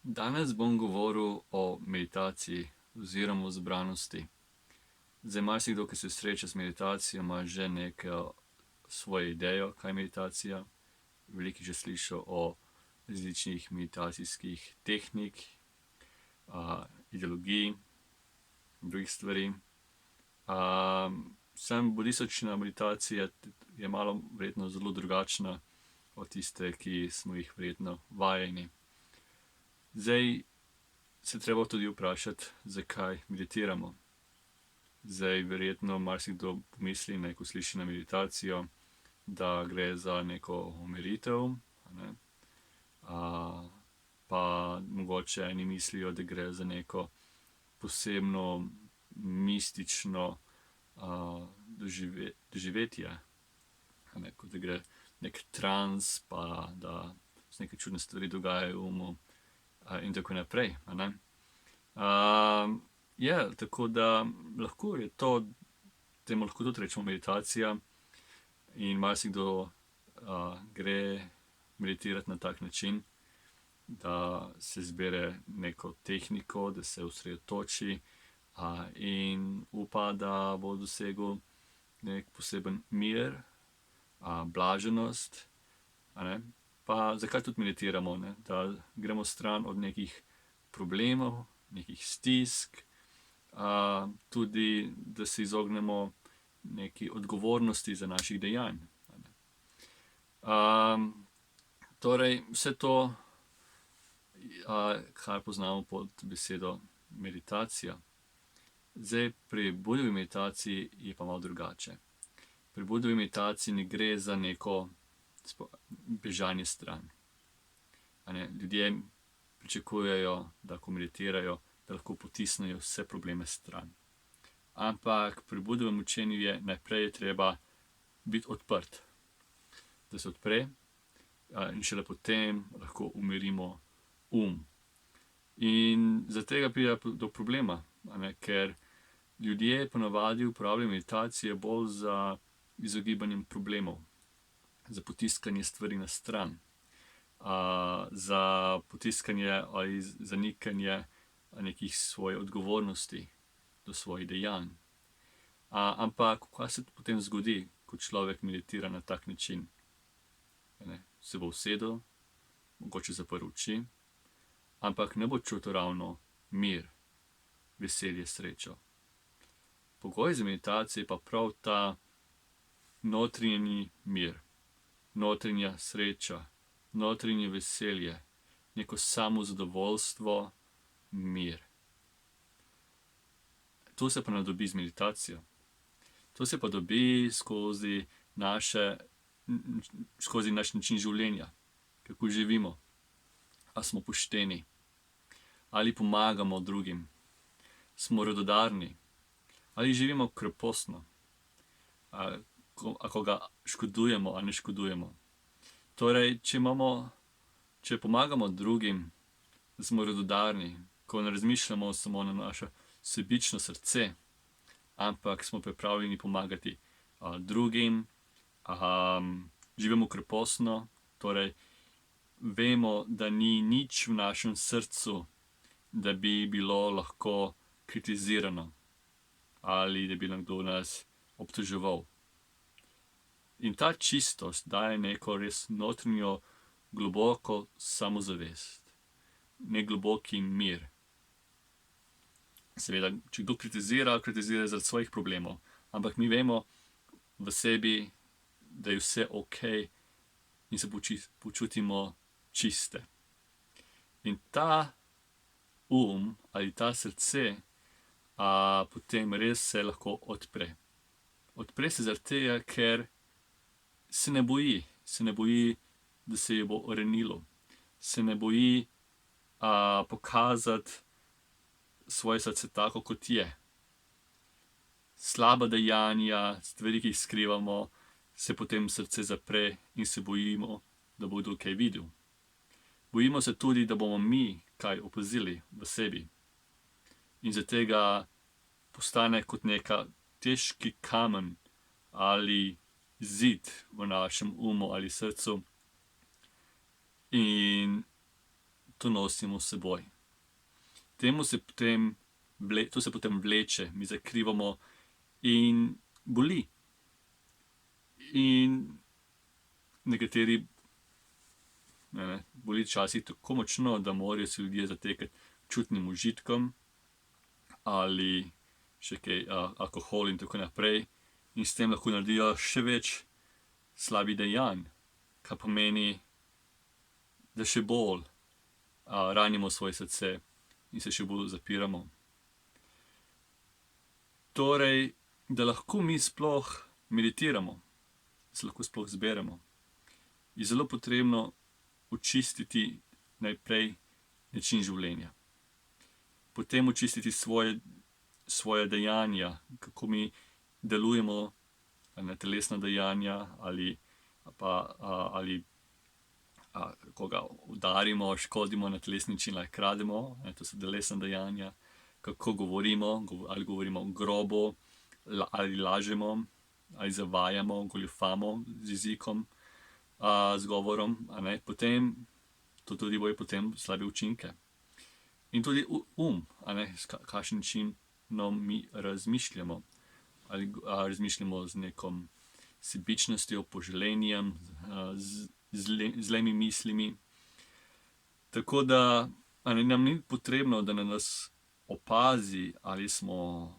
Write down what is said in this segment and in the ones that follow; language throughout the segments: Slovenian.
Danes bom govoril o meditaciji oziroma o zbranosti. Zdaj, marsikdo, ki se sreča z meditacijo, ima že neko svojo idejo, kaj je meditacija. Veliko je že slišal o različnih meditacijskih tehnik, ideologij in drugih stvari. Sam budistična meditacija je malo verjetno zelo drugačna od tiste, ki smo jih verjetno vajeni. Zdaj se treba tudi vprašati, zakaj meditiramo. Zdaj, verjetno marsikdo pomisli, ko sliši na meditacijo, da gre za neko umiritev, pa mogoče eni mislijo, da gre za neko posebno mistično doživetje, kot da gre nek trans, pa da se neke čudne stvari dogajajo v umu. In tako naprej. Tako da lahko je to, temu lahko tudi rečemo meditacija, in marsikdo gre meditirati na tak način, da se izbere neko tehniko, da se osredotoči in upa, da bo dosegel nek poseben mir, blaženost. Pa zakaj tudi meditiramo? Da gremo stran od nekih problemov, nekih stisk, tudi da se izognemo neki odgovornosti za naših dejanj. Torej, vse to, kar poznamo pod besedo meditacija. Zdaj, pri Budovi meditaciji je pa malo drugače. Pri Budovi meditaciji ne gre za neko bežanje stran. Ljudje pričakujejo, da ko meditirajo, da lahko potisnejo vse probleme stran. Ampak pri Budovem učenju je najprej treba biti odprt. Da se odpre in šele potem lahko umirimo In zaradi tega pride do problema, ker ljudje ponavadi uporabljajo meditacije bolj za izogibanje problemov, za potiskanje stvari na stran, za potiskanje ali zanikanje nekih svojih odgovornosti do svojih dejanj. Ampak kaj se potem zgodi, ko človek meditira na tak način? Se bo usedel, mogoče zaprl oči, ampak ne bo čutil ravno mir, veselje, srečo. Pogoj za meditacijo je pa prav ta notranji mir, notranja sreča, notranje veselje, neko samozadovoljstvo, mir. To se pa ne dobi z meditacijo. To se pa dobi skozi naš način življenja, kako živimo. Ali smo pošteni, ali pomagamo drugim, smo radodarni, ali živimo krepostno, ako ga škodujemo ali ne škodujemo. Torej, če pomagamo drugim, smo radodarni, ko ne razmišljamo samo na naše sebično srce, ampak smo pripravljeni pomagati drugim, živimo krepostno, torej vemo, da ni nič v našem srcu, da bi bilo lahko kritizirano ali da bi nekdo nas obtoževal. In ta čistost daje neko res notranjo, globoko samozavest, nek globoki mir. Seveda, če kdo kritizira zaradi svojih problemov, ampak mi vemo v sebi, da je vse okej in se počutimo čiste. In ta ali ta srce potem res se lahko odpre. Odpre se zaradi tega, ker se ne boji, da se jo bo ranilo, se ne boji pokazati svoje srce tako, kot je. Slaba dejanja, stvari, ki jih skrivamo, se potem srce zapre in se bojimo, da bo kdo kaj videl. Bojimo se tudi, da bomo mi kaj opazili v sebi. In zaradi tega postane kot neka težki kamen ali zid v našem umu ali srcu. In to nosimo s seboj. To se potem vleče, mi zakrivamo in boli. In nekateri boli včasih tako močno, da morajo se ljudje zatekati čutnim užitkom ali še kaj, alkohol in tako naprej. In s tem lahko naredijo še več slabih dejanj, kar pomeni, da še bolj ranimo svoje srce in se še bolj zapiramo. Torej, da lahko mi sploh meditiramo, da se lahko sploh zberemo, je zelo potrebno očistiti najprej način življenja. Potem očistiti svoje dejanja, kako mi delujemo, telesna dejanja ali koga udarimo, škodimo na telesni način ali krademo, to so telesna dejanja, kako govorimo, ali govorimo grobo, ali lažemo, ali zavajamo, goljufamo z jezikom, z govorom, potem to tudi bojo potem slabe učinke. In tudi s kakšnim načinom mi razmišljamo. Ali razmišljamo z nekom sebičnostjo, poželenjem, zlemi mislimi. Tako da nam ni potrebno, da nas opazi, ali smo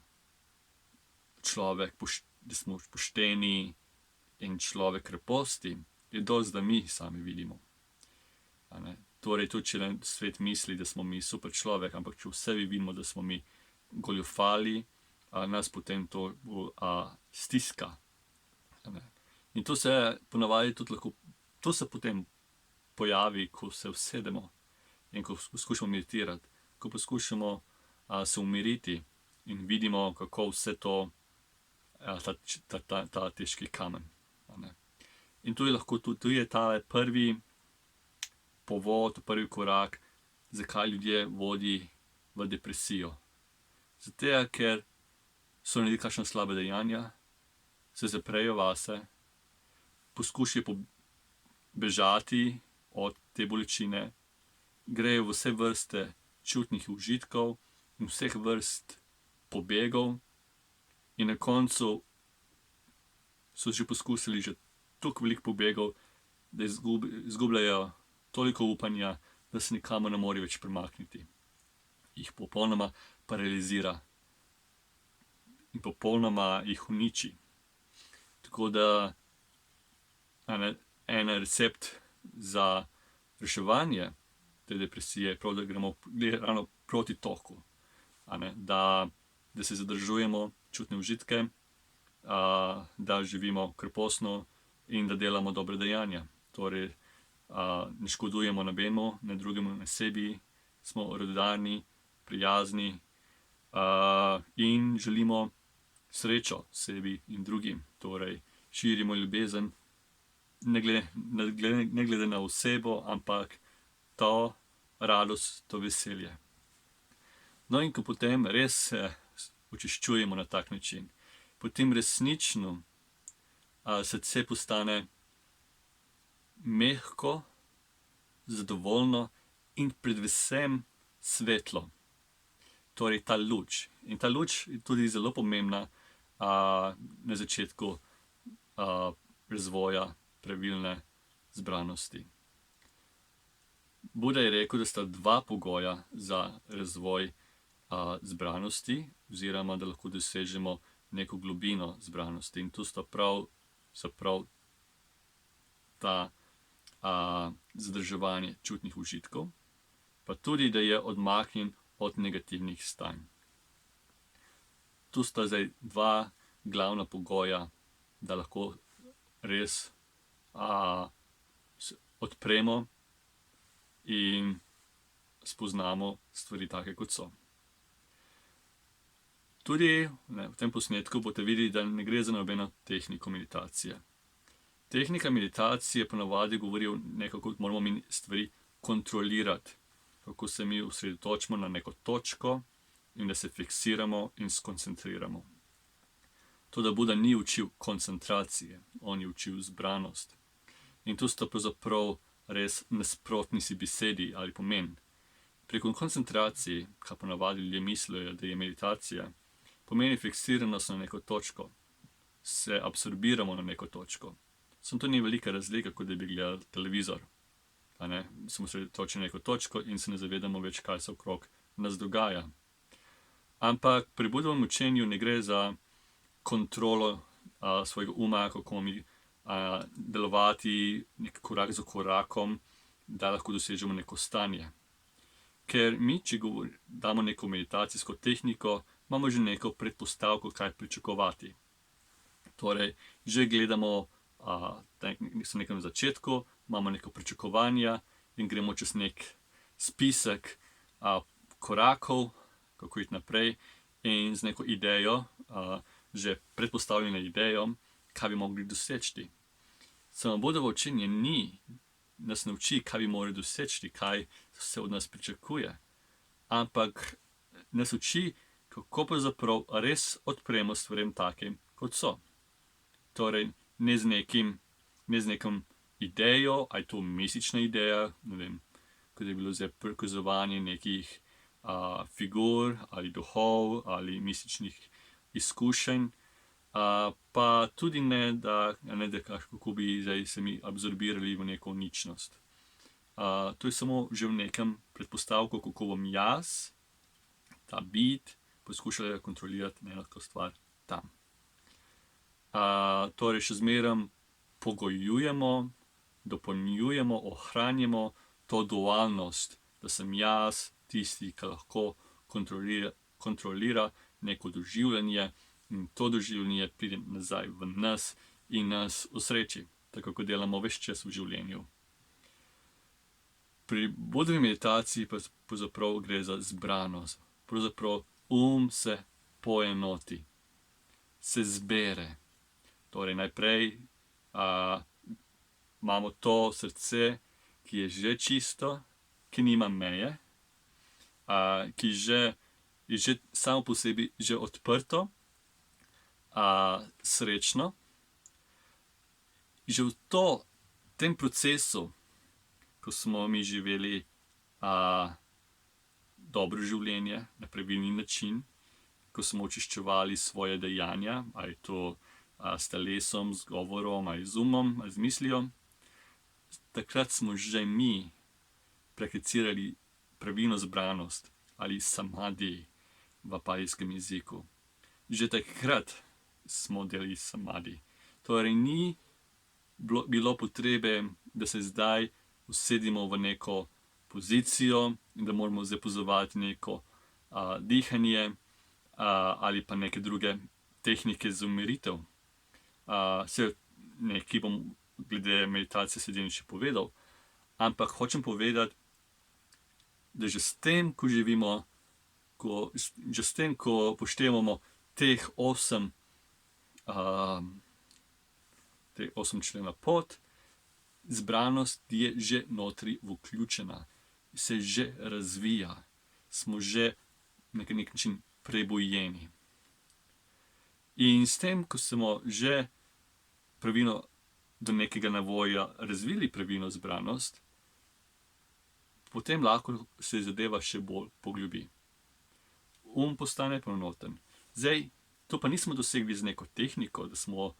da smo pošteni in človek kreposti, je dosti, da mi sami vidimo. Torej, tudi če svet misli, da smo mi super človek, ampak če v sebi vidimo, da smo mi goljufali, nas potem to stiska. In to se ponavadi tudi lahko, to se potem pojavi, ko se usedemo in ko poskušamo meditirati, ko poskušamo se umiriti in vidimo, kako vse to, ta težki kamen. In tu je lahko tudi ta prvi povod, prvi korak, zakaj ljudje vodi v depresijo. Zato, ker so naredili kakšna slaba dejanja, se zaprejo vase, poskušajo bežati od te bolečine, grejo v vse vrste čutnih užitkov in vseh vrst pobegov in na koncu so že poskusili toliko veliko pobegov, da izgubljajo toliko upanja, da se nikamor ne morejo več premakniti. Jih popolnoma paralizira in popolnoma jih uniči. Tako da en recept za reševanje te depresije je prav, da gremo ravno proti toku. Da se zadržujemo čutne užitke, da živimo krepostno in da delamo dobre dejanja. Torej, ne škodujemo nobenemu, ne drugemu, ne sebi, smo radodarni, prijazni in želimo srečo sebi in drugim. Torej, širimo ljubezen, ne glede na osebo, ampak to radost, to veselje. No, in ko potem res se očiščujemo na tak način, potem resnično srce postane mehko, zadovoljno in predvsem svetlo. Torej ta luč. In ta luč je tudi zelo pomembna na začetku razvoja pravilne zbranosti. Buda je rekel, da sta dva pogoja za razvoj zbranosti, oziroma da lahko dosežemo neko globino zbranosti. In tu sta prav ta zadrževanje čutnih užitkov, pa tudi, da je odmaknjen od negativnih stanj. Tu sta zdaj dva glavna pogoja, da lahko res odpremo in spoznamo stvari take, kot so. Tudi v tem posnetku boste videli, da ne gre za nobeno tehniko meditacije. Tehnika meditacije ponavadi govori o nekako, moramo mi stvari kontrolirati, kako se mi osredotočimo na neko točko in da se fiksiramo in skoncentriramo. Toda Buda ni učil koncentracije, on je učil zbranost. In tu sta pravzaprav res nasprotni si besedi ali pomen. Preko koncentracije, kar ponavadi ljudje mislijo, da je meditacija, pomeni fiksiranost na neko točko. Se absorbiramo na neko točko. Samo to ni velika razlika, kot da bi gledali televizor. Smo sredotočeni na neko točko in se ne zavedamo več, kaj se okrog nas dogaja. Ampak pri Budovem učenju ne gre za kontrolo svojega uma, kako mi delovati korak za korakom, da lahko dosežemo neko stanje. Ker mi, če damo neko meditacijsko tehniko, imamo že neko predpostavko, kaj pričakovati. Torej, že gledamo na nekem začetku, imamo neko pričakovanja in gremo čez nek spisek korakov, kako iti naprej, in z neko idejo, že predpostavljeno idejo, kaj bi mogli doseči. Samo Budovo učenje nas nauči, kaj bi morali doseči, kaj se od nas pričakuje. Ampak nas uči, kako pravzaprav res odpremo stvarem takim, kot so. Torej, ne z nekim idejo, ali je to mistična ideja, ne vem, kot je bilo zdaj prikazovanje nekih figur, ali duhov, ali mističnih izkušenj, pa tudi ne, da kako bi zdaj se mi absorbirali v neko ničnost. To je samo že v nekem predpostavku, kako bom jaz, ta bit, poskušala kontrolirati neko stvar tam. Torej, še zmeraj pogojujemo, dopolnjujemo, ohranjamo to dualnost, da sem jaz tisti, ki lahko kontrolira neko doživljanje, in to doživljanje pride nazaj v nas in nas osreči, tako kot delamo ves čas v življenju. Pri Budovi meditaciji pa pravzaprav gre za zbranost. Pravzaprav se poenoti, se zbere. Torej, najprej imamo to srce, ki je že čisto, ki nima meje, ki je že samo po sebi že odprto, srečno. Že v tem procesu, ko smo mi živeli dobro življenje na pravilni način, ko smo očiščevali svoje dejanja, ali to s telesom, z govorom, ali z umom, ali z mislijo, takrat smo že mi prakticirali pravilno zbranost ali samadhi v palijskem jeziku. Že takrat smo delali samadhi. Torej, ni bilo potrebe, da se zdaj usedimo v neko pozicijo in da moramo zdaj opazovati neko dihanje ali pa neke druge tehnike za umiritev. Nekaj bom glede meditacije sedem še povedal, ampak hočem povedati, da že s tem, ko živimo, že s tem, ko upoštevamo teh 8 člena pot, zbranost je že notri vključena, se že razvija, smo že na nek način prebujeni. In s tem, ko smo že pravilno do nekega nivoja razvili pravilno zbranost, potem lahko se zadeva še bolj poglobi. Postane poenoten. Zdaj, to pa nismo dosegli z neko tehniko, da smo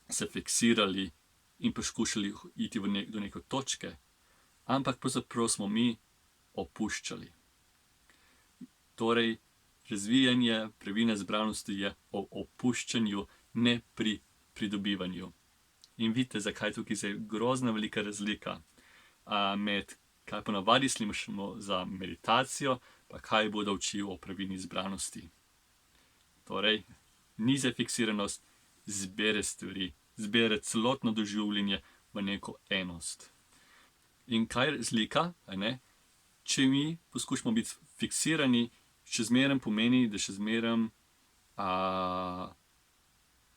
se fiksirali in poskušali iti do neke točke, ampak pravzaprav smo mi opuščali. Torej, razvijanje pravilne zbranosti je o opuščanju, ne pri pridobivanju. In vidite, zakaj tukaj je grozna velika razlika med kaj ponavadi slišimo za meditacijo, pa kaj bodo učil o pravilni zbranosti. Torej, ni za fiksiranost, zbere stvari, zbere celotno doživljanje v neko enost. In kaj je razlika? Če mi poskušamo biti fiksirani, še zmeraj pomeni, da še zmeraj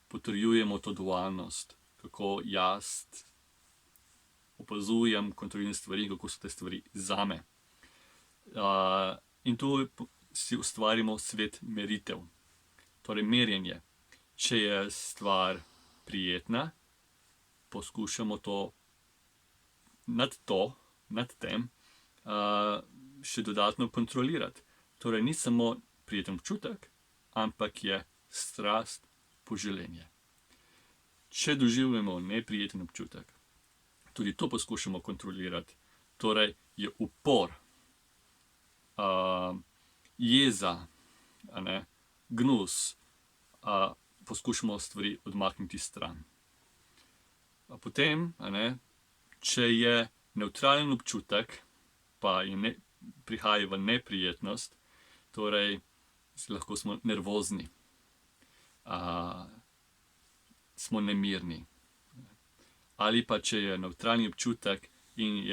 potrjujemo to dualnost, kako jaz opazujem, kontroliram stvari, kako so te stvari zame. In tu si ustvarimo svet meritev. Torej, merjenje. Če je stvar prijetna, poskušamo nad tem še dodatno kontrolirati. Torej, ni samo prijeten občutek, ampak je strast, poželenje. Če doživljamo neprijeten občutek, tudi to poskušamo kontrolirati. Torej, je upor, jeza, gnus, poskušamo stvari odmakniti stran. Potem, če je nevtralen občutek, pa prihaja v neprijetnost, torej lahko smo nervozni, smo nemirni. Ali pa če je nevtralni občutek in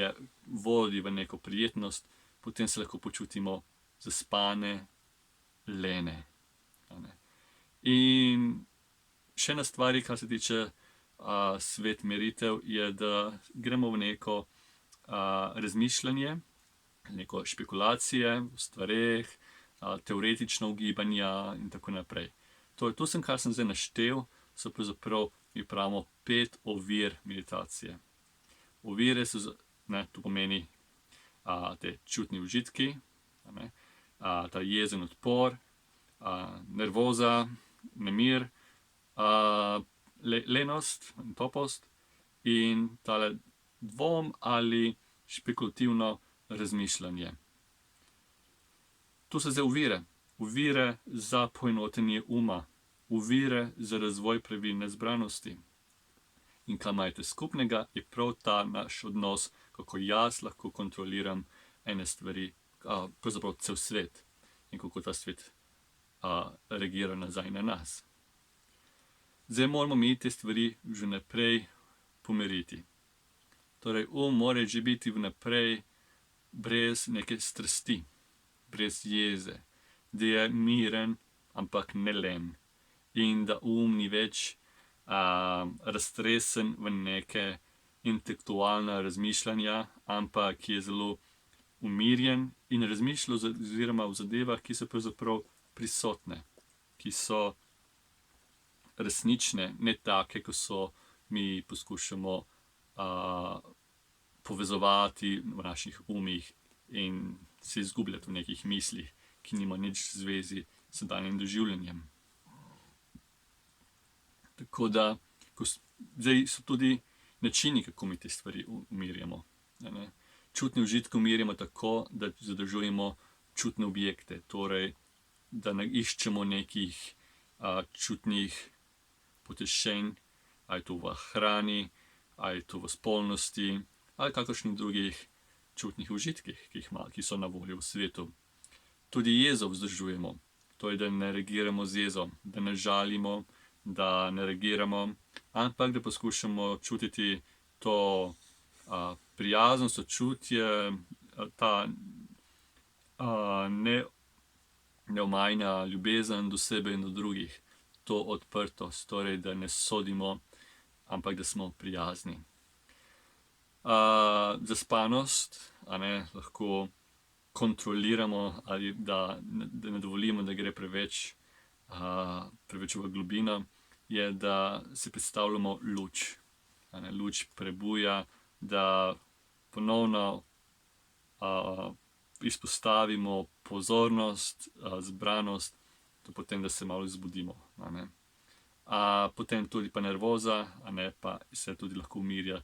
vodi v neko prijetnost, potem se lahko počutimo zaspane, lene. In še ena stvar, kar se tiče svet meritev, je, da gremo v neko razmišljanje, neko špekulacije v stvareh, teoretična ugibanja in tako naprej. Torej, to kar sem zdaj naštel, so pravzaprav, mi pravimo, 5 ovir meditacije. Ovire so, to pomeni te čutni užitki, ta jezen odpor, nervoza, nemir, lenost in topost in tale dvom ali špekulativno razmišljanje. To so zdaj ovire. Ovire za poenotenje uma, ovire za razvoj pravilne zbranosti. In kaj imate skupnega, je prav ta naš odnos, kako jaz lahko kontroliram ene stvari, pravzaprav cel svet in kako ta svet reagira nazaj na nas. Zdaj moramo mi te stvari že naprej pomiriti. Torej, mora že biti vnaprej brez neke strasti, brez jeze, da je miren, ampak ne len. In da ni več raztresen v neke intelektualna razmišljanja, ampak je zelo umirjen in razmišlja oziroma o zadevah, ki so pravzaprav prisotne, ki so resnične, ne take, ko so mi poskušamo povezovati v naših umih in se izgubljati v nekih mislih, ki nima nič zvezi s sedanjim doživljanjem. Tako da, zdaj so tudi načini, kako mi te stvari umirjamo. Čutne užitke umirjamo tako, da zadržujemo čutne objekte, torej, da ne iščemo nekih čutnih potešenj, ali je to v hrani, ali je to v spolnosti, ali kakršnih drugih čutnih užitkih, ki so na voljo v svetu. Tudi jezo vzdržujemo, torej, da ne reagiramo z jezo, da ne žalimo, da ne reagiramo, ampak da poskušamo čutiti to prijazno sočutje, ta neomajna ljubezen do sebe in do drugih, to odprtost, torej, da ne sodimo, ampak da smo prijazni. Zaspanost, lahko kontroliramo ali da ne dovolimo, da gre preveč v globino, je, da si predstavljamo luč. Luč prebuja, da ponovno izpostavimo pozornost, zbranost, potem, da se malo zbudimo. Potem tudi pa nervoza, pa se tudi lahko umirja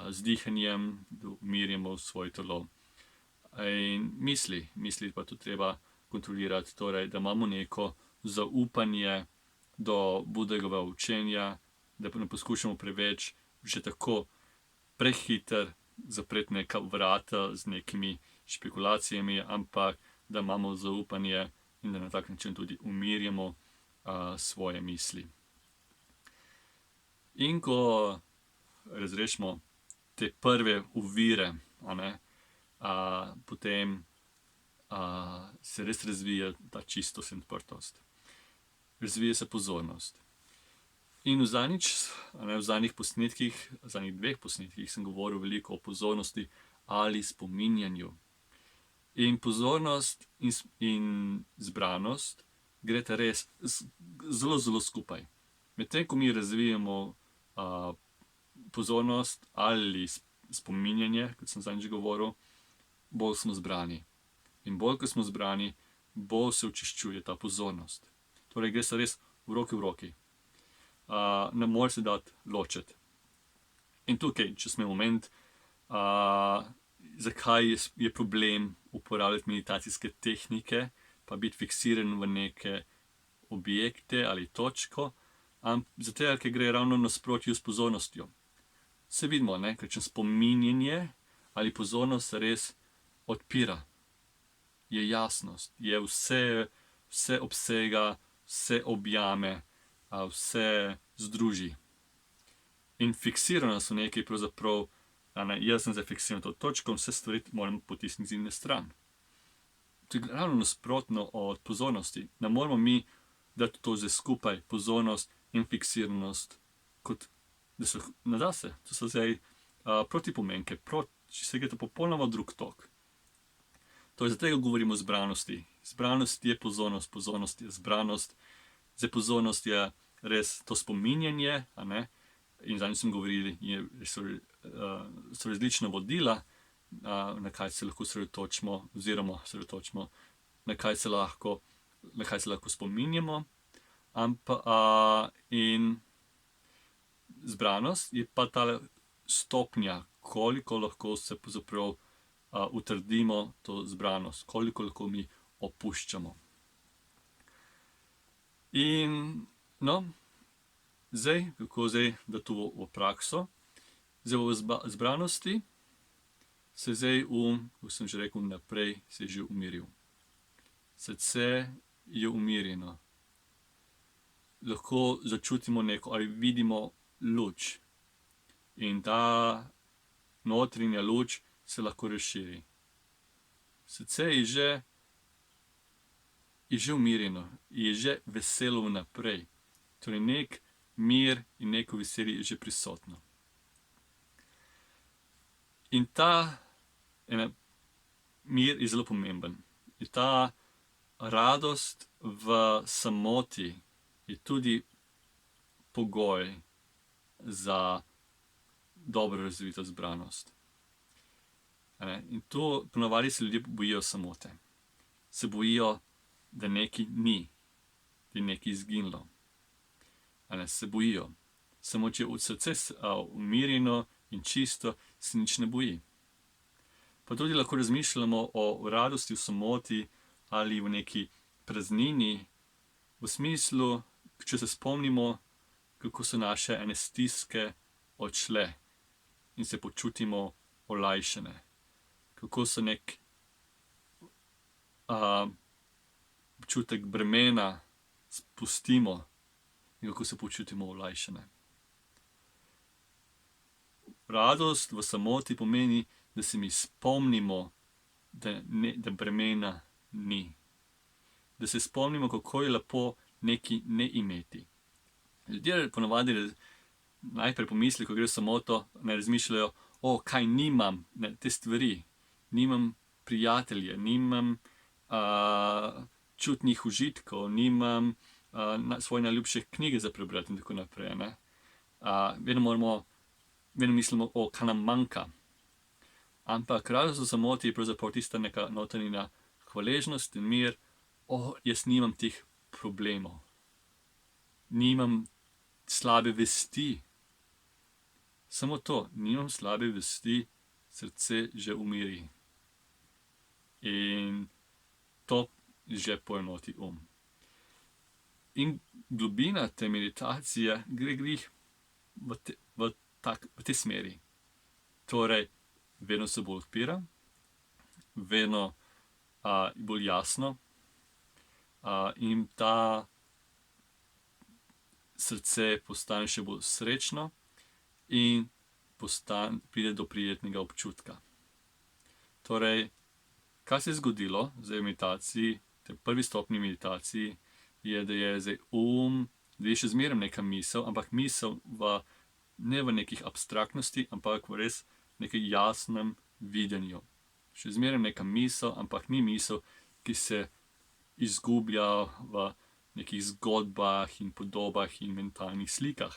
z dihanjem, da umirjamo svoje telo. In misli pa tudi treba kontrolirati, torej, da imamo neko zaupanje do Budhovega učenja, da ne poskušamo preveč že tako prehiter zapreti neka vrata z nekimi špekulacijami, ampak da imamo zaupanje in da na tak način tudi umirjamo svoje misli. In ko razrešimo te prve ovire, potem se res razvija ta čistost in odprtost. Razvija se pozornost. In v zadnjih posnetkih, zadnjih 2 posnetkih sem govoril veliko o pozornosti ali spominjanju. In pozornost in zbranost gresta res zelo, zelo skupaj. Medtem ko mi razvijamo pozornost ali spominjanje, kot sem zadnjič govoril, bolj smo zbrani. In bolj, ko smo zbrani, bolj se očiščuje ta pozornost. Torej, gre se res v roki. Ne more se dati ločiti. In tukaj, če smem omeniti, zakaj je problem uporabljati meditacijske tehnike, pa biti fiksiran v neke objekte ali točko, zato, ker gre ravno nasprotju s pozornostjo. Se vidimo, ne, ker če spominjanje ali pozornost se res odpira. Je jasnost, je vse obsega, vse objame, vse združi. In fiksiranost v nekaj pravzaprav, jaz sem zdaj fiksiran to točko, vse stvari moram potisniti na stran. To je ravno nasprotno od pozornosti. Ne moramo mi dati to zdaj skupaj, pozornost in fiksiranost, kot da so, ne da se, to so zdaj protipomenke, če se gre to popolnoma drug tok. To je zato govorimo o zbranosti. Zbranost je pozornost, pozornost je zbranost. Zdaj pozornost je res to spominjanje, a ne? In zadnjič smo govorili, so različna vodila, na kaj se lahko sredotočimo, oziroma sredotočimo, na kaj se lahko spominjamo. In zbranost je pa ta stopnja, koliko lahko se pravzaprav utrdimo to zbranost, koliko lahko mi opuščamo. In zdaj, kako zdaj, da to v prakso, zdaj v zbranosti se zdaj kot sem že rekel naprej, se je že umiril. Srce je umirjeno. Lahko začutimo neko ali vidimo luč. In ta notranja luč se lahko razširi. Srce je že umirjeno, je že veselo vnaprej. Torej nek mir in neko veselje je že prisotno. In ta mir je zelo pomemben. In ta radost v samoti je tudi pogoj za dobro razvito zbranost. In to ponavadi se ljudje bojijo samote. Se bojijo, da nekaj ni, da je nekaj izginilo. Se bojijo. Samo če je srce umirjeno in čisto, se nič ne boji. Pa tudi lahko razmišljamo o radosti v samoti ali v neki praznini, v smislu, če se spomnimo, kako so naše ene stiske odšle in se počutimo olajšane. Kako so nek občutek bremena spustimo in kako se počutimo olajšane. Radost v samoti pomeni, da se mi spomnimo, da bremena ni. Da se spomnimo, kako je lepo nekaj ne imeti. Ljudje ponavadi najprej pomislijo, ko gre v samoto, ne razmišljajo, kaj nimam, ne, te stvari. Nimam prijatelje, nimam čutnih užitkov, nimam svoje najljubše knjige za prebrati in tako naprej. Vedno mislimo, kaj nam manjka. Ampak radost v samoti je pravzaprav tista neka notranja hvaležnost in mir, jaz nimam teh problemov. Nimam slabe vesti. Samo to, nimam slabe vesti, srce že umiri. In to že poenoti In globina te meditacije gre glih v tej smeri. Torej, vedno se bolj odpira, vedno bolj jasno, in ta srce postane še bolj srečno in pride do prijetnega občutka. Torej, kaj se je zgodilo zdaj v meditaciji, tej prvi stopnji meditaciji, je, da je zdaj da je še zmeraj neka misel, ampak misel ne v nekih abstraktnosti, ampak v res nekem jasnem videnju. Še zmeraj neka misel, ampak ni misel, ki se izgublja v nekih zgodbah in podobah in mentalnih slikah.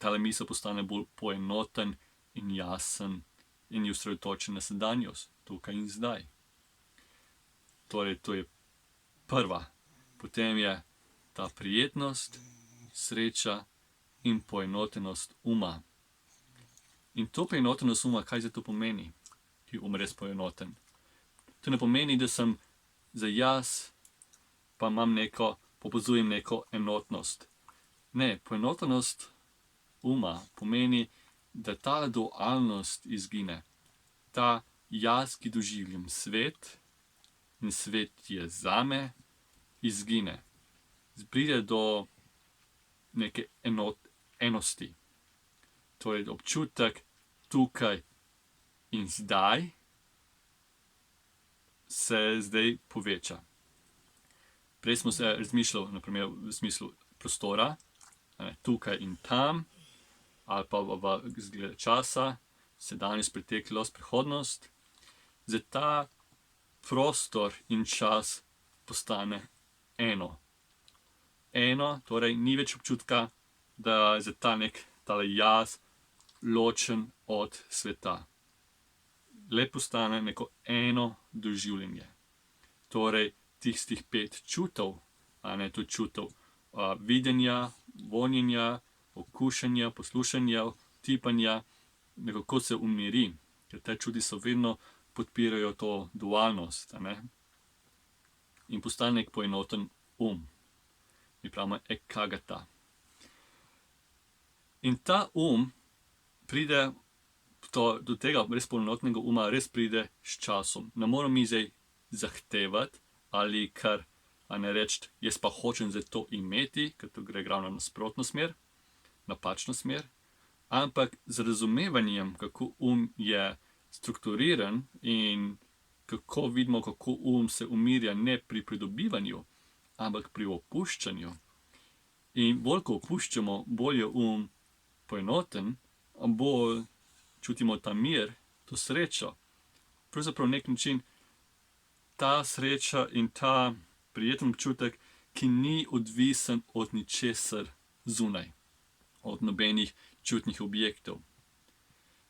Tale misel postane bolj poenoten in jasen in je osredotočen na sedanjost, tukaj in zdaj. Torej, to je prva. Potem je ta prijetnost, sreča in poenotenost uma. In to poenotenost uma, kaj za to pomeni, ki je res poenoten? To ne pomeni, da sem za jaz, pa imam opazujem neko enotnost. Ne, poenotenost uma pomeni, da ta dualnost izgine. Ta jaz, ki doživljam svet in svet je zame, izgine. Pride do neke enosti. Torej občutek tukaj in zdaj se zdaj poveča. Prej smo se razmišljali, naprimer, v smislu prostora, tukaj in tam, ali pa v izgledu časa, sedanjost, preteklost, prihodnost. Za ta prostor in čas postane eno. Eno, torej ni več občutka, da je tale jaz ločen od sveta. Le postane neko eno doživljanje. Torej, tistih 5 čutov, to čutov videnja, vonjenja, okušanja, poslušanja, tipanja, nekako se umiri, ker te čuti so vedno podpirajo to dualnost, in postane nek poenoten Mi pravimo ekagata. In ta pride do tega res poenotnega res pride s časom. Ne moramo mi zdaj zahtevati ali kar reči, jaz pa hočem zdaj to imeti, ker to gre ravno nasprotno smer, napačno smer, ampak z razumevanjem, kako je strukturiran in kako vidimo, kako se umirja ne pri pridobivanju, ampak pri opuščanju. In bolj, ko opuščamo, bolj je poenoten, bolj čutimo ta mir, to srečo. Pravzaprav na nek način ta sreča in ta prijeten občutek, ki ni odvisen od ničesar zunaj, od nobenih čutnih objektov.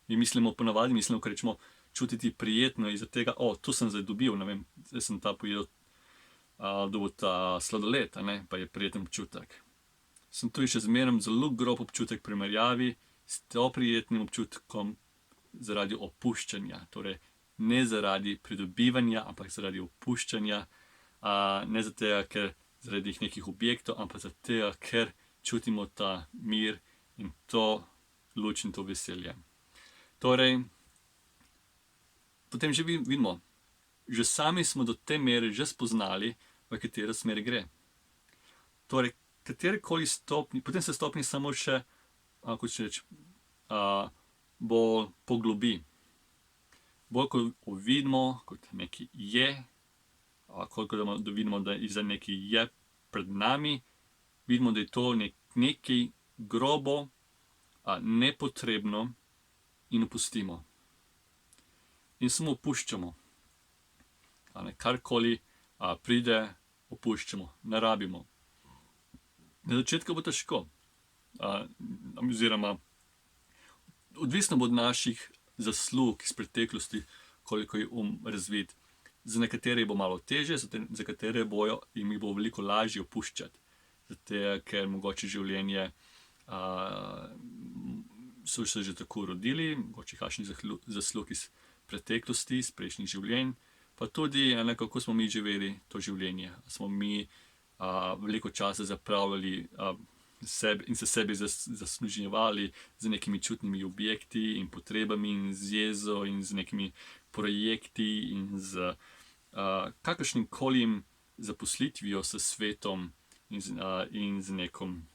Mi ponavadi mislimo, ko rečemo čutiti prijetno iz tega, to sem zdaj dobil, ne vem, zdaj sem dobil ta sladoled, pa je prijeten občutek. Sem tu še zmeraj zelo grob občutek primerjavi s to prijetnim občutkom zaradi opuščanja. Torej, ne zaradi pridobivanja, ampak zaradi opuščanja. Ne zato, ker zaradi nekih objektov, ampak zato, ker čutimo ta mir in to luč in to veselje. Torej, potem že vidimo, že sami smo do te mere že spoznali, v katero smer gre. Torej, katerekoli stopnji, potem se stopnji samo še, kako če reči, bolj poglobi. Bolj, ko vidimo, kot nekaj je, koliko da vidimo, da je nekaj je pred nami, vidimo, da je to nekaj grobo, nepotrebno in opustimo. In samo opuščamo. Karkoli pride, opuščamo, ne rabimo. Na začetku bo težko, oziroma odvisno bo od naših zaslug iz preteklosti, koliko je razvit. Za nekatere bo malo težje, za katere jim bo veliko lažje opuščati. Zato, ker mogoče življenje so se že tako rodili, mogoče kakšni zaslug iz preteklosti, iz prejšnjih življenj, pa tudi, kako smo mi živeli to življenje. Smo mi veliko časa zapravljali in se sebi zasluževali z nekimi čutnimi objekti in potrebami in z jezo in z nekimi projekti in z kakršnim kolim zaposlitvijo s svetom in z nekom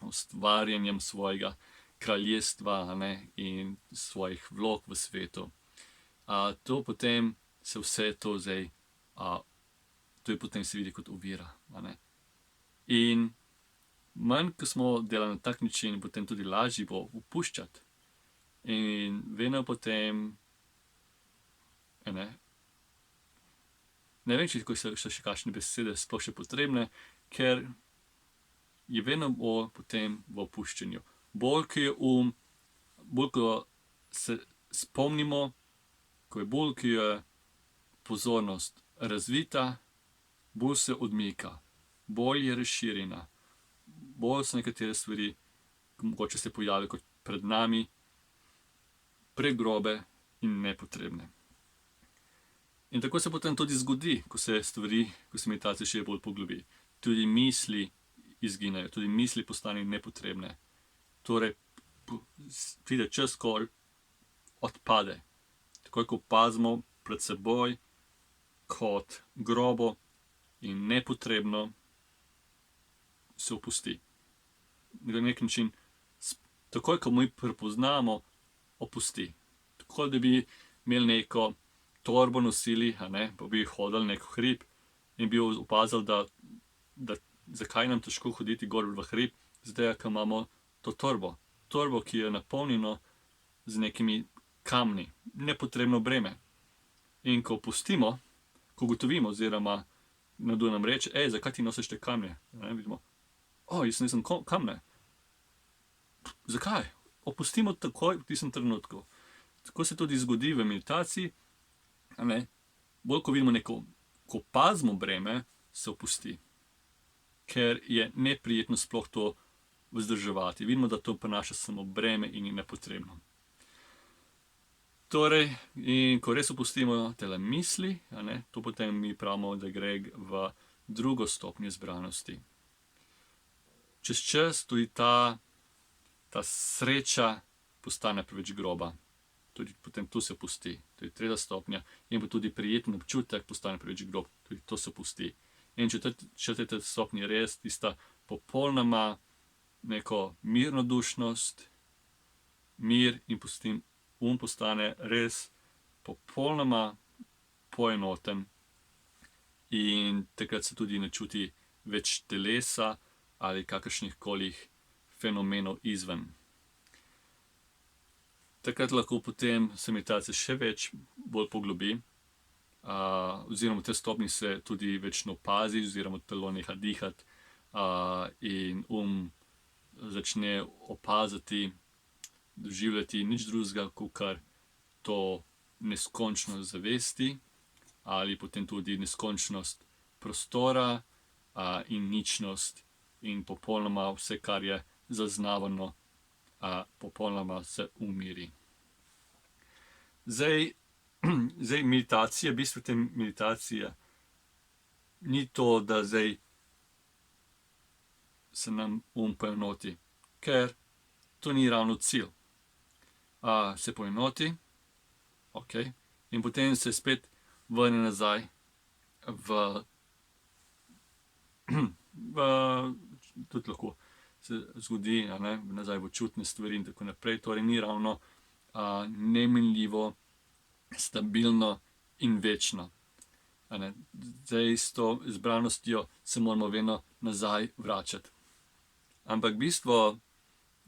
ustvarjanjem svojega kraljestva in svojih vlog v svetu. To potem se vse to zdaj, to je potem se vidi kot ovira. In manj, ko smo delali na tak način, potem tudi lažje bo opuščati. In vedno potem, ne vem, če so še kakšne besede sploh še potrebne, ker je vedno bolj potem v opuščanju. Bolj, ko je bolj, ko se spomnimo, bolj, ko je pozornost razvita, bolj se odmika, bolj je razširjena, bolj so nekatere stvari, mogoče se pojavijo kot pred nami, pregrobe in nepotrebne. In tako se potem tudi zgodi, ko se meditacija še bolj poglobi. Tudi misli izginejo, tudi misli postanejo nepotrebne. Torej, pride čas, ko odpade. Takoj, ko opazimo pred seboj kot grobo in nepotrebno, se opusti. Na nek način, takoj, ko mi prepoznamo, opusti. Tako, da bi imeli neko torbo nosili, pa bi hodili neko hrib in bi opazili, da zakaj nam težko hoditi gor v hrib, zdaj, ko imamo to torbo. Torbo, ki je napolnjeno z nekimi kamni, nepotrebno breme. In ko opustimo, ko ugotovimo, oziroma nekdo nam reče, zakaj ti nosiš te kamne? Vidimo, jaz nisem kamne. Zakaj? Opustimo takoj v tistem trenutku. Tako se tudi zgodi v meditaciji, bolj ko vidimo ko opazimo breme, se opusti. Ker je neprijetno sploh to vzdrževati. Vidimo, da to prinaša samo breme in je nepotrebno. Torej, in ko res opustimo tele misli, to potem mi pravimo, da gre v drugo stopnjo zbranosti. Čez čas tudi ta sreča postane preveč groba. Tudi potem to se opusti. To je tretja stopnja. In pa tudi prijeten občutek postane preveč grob. Tudi to se opusti. In četrta stopnja je res tista popolnoma neko mirnodušnost, mir in postane res popolnoma poenoten in takrat se tudi ne čuti več telesa ali kakršnihkoli fenomenov izven. Takrat lahko potem se meditacija še bolj poglobi, oziroma v tej stopnji se tudi več ne opazi, oziroma telo neha dihati, in začne opaziti, doživljati nič drugega, kakor to neskončnost zavesti ali potem tudi neskončnost prostora, in ničnost in popolnoma vse, kar je zaznavano, popolnoma se umiri. Zdaj meditacija, bistvo te meditacije ni to, da zdaj se nam poenoti, ker to ni ravno cilj. Se poenoti, in potem se spet vrne nazaj tudi lahko se zgodi, nazaj v čutne stvari in tako naprej. Torej ni ravno neminljivo, stabilno in večno. Zdaj s to izbranostjo se moramo vedno nazaj vračati. Ampak bistvo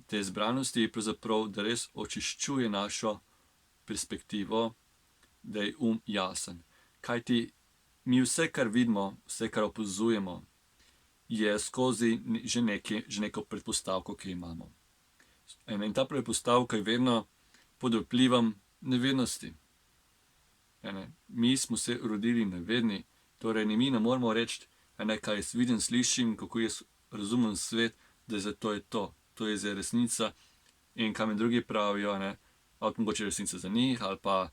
te izbranosti je pravzaprav, da res očiščuje našo perspektivo, da je jasen. Kajti mi vse, kar vidimo, vse, kar opazujemo, je skozi že neko predpostavko, ki imamo. In ta predpostavka je vedno pod vplivom nevednosti. Mi smo se rodili nevedni, torej mi ne moremo reči, kaj jaz vidim, slišim, kako jaz razumem svet, da zato je to. To je zdaj resnica in kaj mi drugi pravijo, ali mogoče resnica za njih, ali pa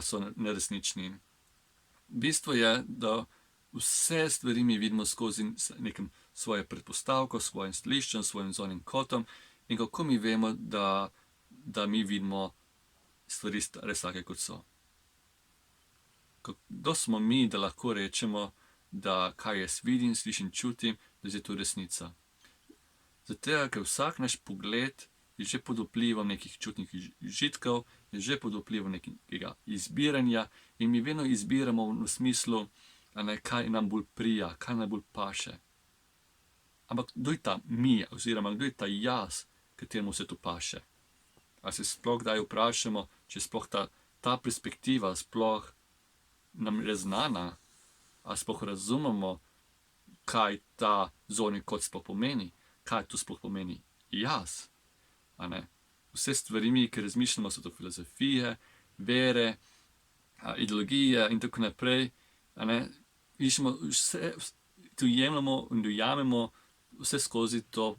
so neresnični. Bistvo je, da vse stvari mi vidimo skozi nekem svojo predpostavko, svojim stališčem, svojim zornim kotom in kako mi vemo, da mi vidimo stvari res take, kot so. Kdo smo mi, da lahko rečemo, da kaj jaz vidim, slišim, čutim, da je to resnica. Zato, ker vsak naš pogled je že pod vplivom nekih čutnih užitkov, je že pod vplivom nekega izbiranja in mi vedno izbiramo v smislu, kaj nam bolj prija, kaj nam bolj paše. Ampak kdo je ta mi, oziroma kdo je ta jaz, kateremu se to paše? Ali se sploh kdaj vprašamo, če sploh ta perspektiva sploh nam je znana, ali sploh razumemo, kaj ta zorni kot sploh pomeni, kaj to sploh pomeni jaz. Vse stvari, ki razmišljamo, so to filozofije, vere, ideologije in tako naprej, iščemo vse, dojemljamo in dojamemo vse skozi to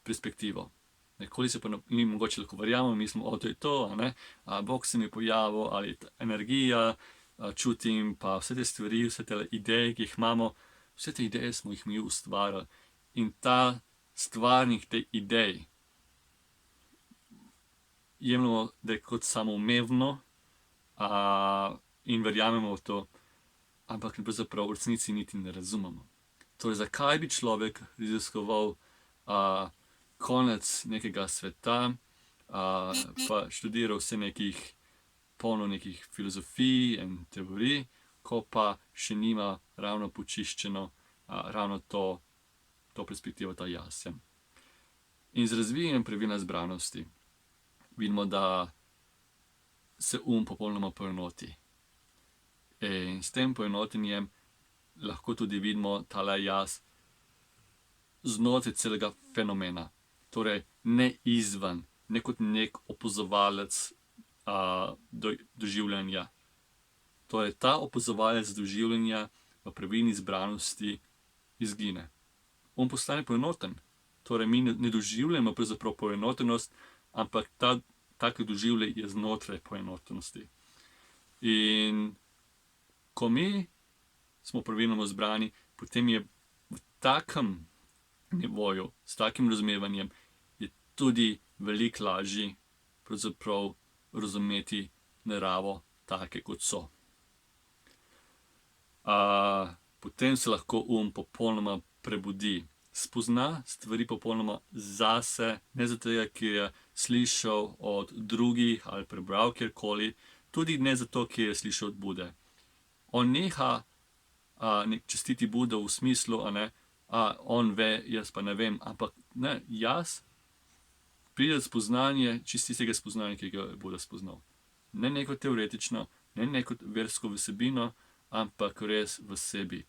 perspektivo. Nekoli se pa mi mogoče lahko verjamemo, mislimo, to je to, Bog se mi je pojavil, ali energija, čutim pa vse te stvari, vse te ideje, ki jih imamo, vse te ideje smo jih mi ustvarili. In ta stvarnik te idej jemljamo, da je kot samoumevno, in verjamemo v to, ampak pravzaprav v resnici niti ne razumemo. Torej, zakaj bi človek raziskoval konec nekega sveta, pa študiral vse polno nekih filozofij in teorij, ko pa še nima ravno počiščeno ravno to perspektivo, ta jaz. In z razvijanjem pravilne zbranosti vidimo, da se popolnoma poenoti. In s tem poenotenjem lahko tudi vidimo tale jaz znotraj celega fenomena. Torej, ne izven, ne kot nek opazovalec doživljanja. Torej, ta opazovalec doživljanja v pravilni zbranosti izgine. On postane poenoten. Torej, mi ne doživljamo pravzaprav poenotenost, ampak tako doživljaj je znotraj poenotenosti. In ko mi smo pravilno zbrani, potem je v takem nivoju, s takim razumevanjem, je tudi veliko lažje pravzaprav razumeti naravo take, kot so. Potem se lahko popolnoma prebudi, spozna stvari popolnoma zase, ne zato, ker je slišal od drugih ali prebral kjerkoli, tudi ne zato, ker je slišal od Bude. On neha častiti Budo v smislu, on ve, jaz pa ne vem, ampak ne, jaz pride spoznanje, čistega spoznanja, ki ga je Buda spoznal. Ne neko teoretično, ne neko versko vsebino, ampak res v sebi.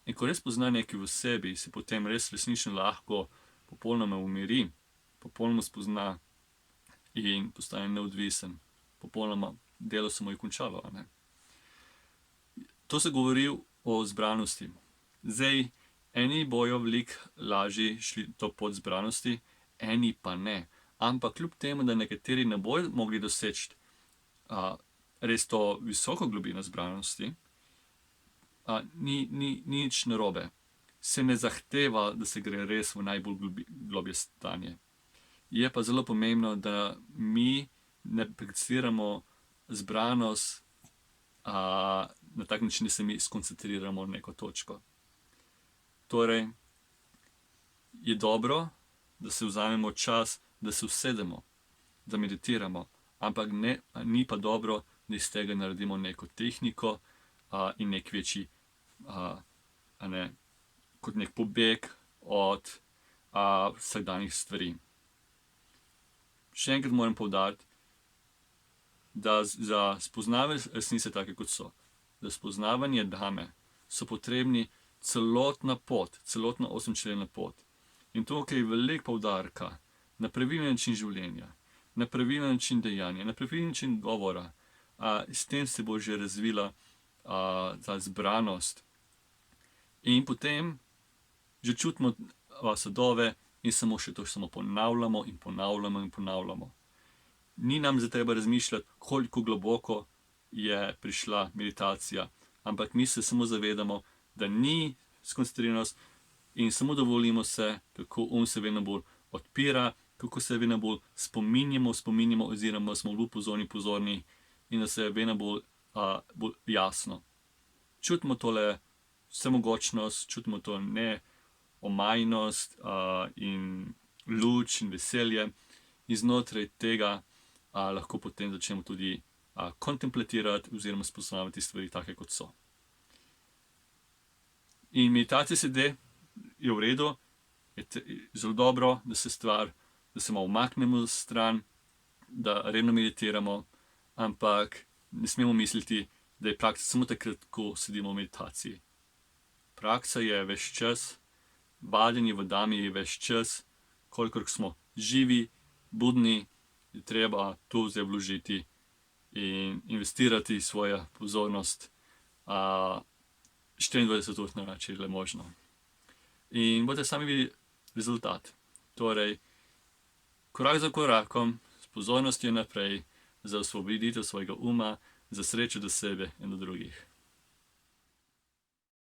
In ko res pozna nekaj v sebi, se potem res resnično lahko popolnoma umiri, popolnoma spozna in postane neodvisen. Popolnoma delo se mu je končalo. To se govori o zbranosti. Zdaj, eni bojo veliko lažje šli to pot zbranosti, eni pa ne. Ampak kljub temu, da nekateri ne bojo mogli doseči res to visoko globino zbranosti, ni nič narobe. Se ne zahteva, da se gre res v najbolj globje stanje. Je pa zelo pomembno, da mi ne prakticiramo zbranost na tak način, da se mi skoncentriramo na neko točko. Torej, je dobro, da se vzamemo čas, da se usedemo, da meditiramo, ampak ni pa dobro, da iz tega naredimo neko tehniko in nek večji, kot nek pobeg od vsakdanjih stvari. Še enkrat moram poudariti, da za spoznavanje resnice take, kot so, za spoznavanje Dhamme so potrebni celotna pot, celotna 8-členna pot. In tukaj je veliko poudarka na pravilen način življenja, na pravilen način dejanja, na pravilen način govora. S tem se bo že razvila ta zbranost. In potem že čutimo sadove in samo ponavljamo in ponavljamo in ponavljamo. Ni nam za treba razmišljati, koliko globoko je prišla meditacija, ampak mi se samo zavedamo, da ni skoncentriranost in samo dovolimo se, kako se vedno bolj odpira, kako se vedno bolj spominjamo oziroma smo bolj pozorni in da se je vedno bolj jasno. Čutimo tole vsemogočnost, čutimo to neomajnost in luč in veselje in znotraj tega lahko potem začnemo tudi kontemplatirati oziroma spoznavati stvari take, kot so. In meditacija sede je v redu, je zelo dobro, da se malo umaknemo stran, da redno meditiramo, ampak ne smemo misliti, da je praksa samo takrat, ko sedimo v meditaciji. Praksa je ves čas, vadenje v Dhammi je ves čas, kolikor smo živi, budni, je treba to zdaj vložiti in investirati svojo pozornost 24 ur na dan, če je le možno. In boste sami videli rezultat. Torej, korak za korakom, s pozornostjo naprej, za osvoboditev svojega uma, za srečo do sebe in do drugih.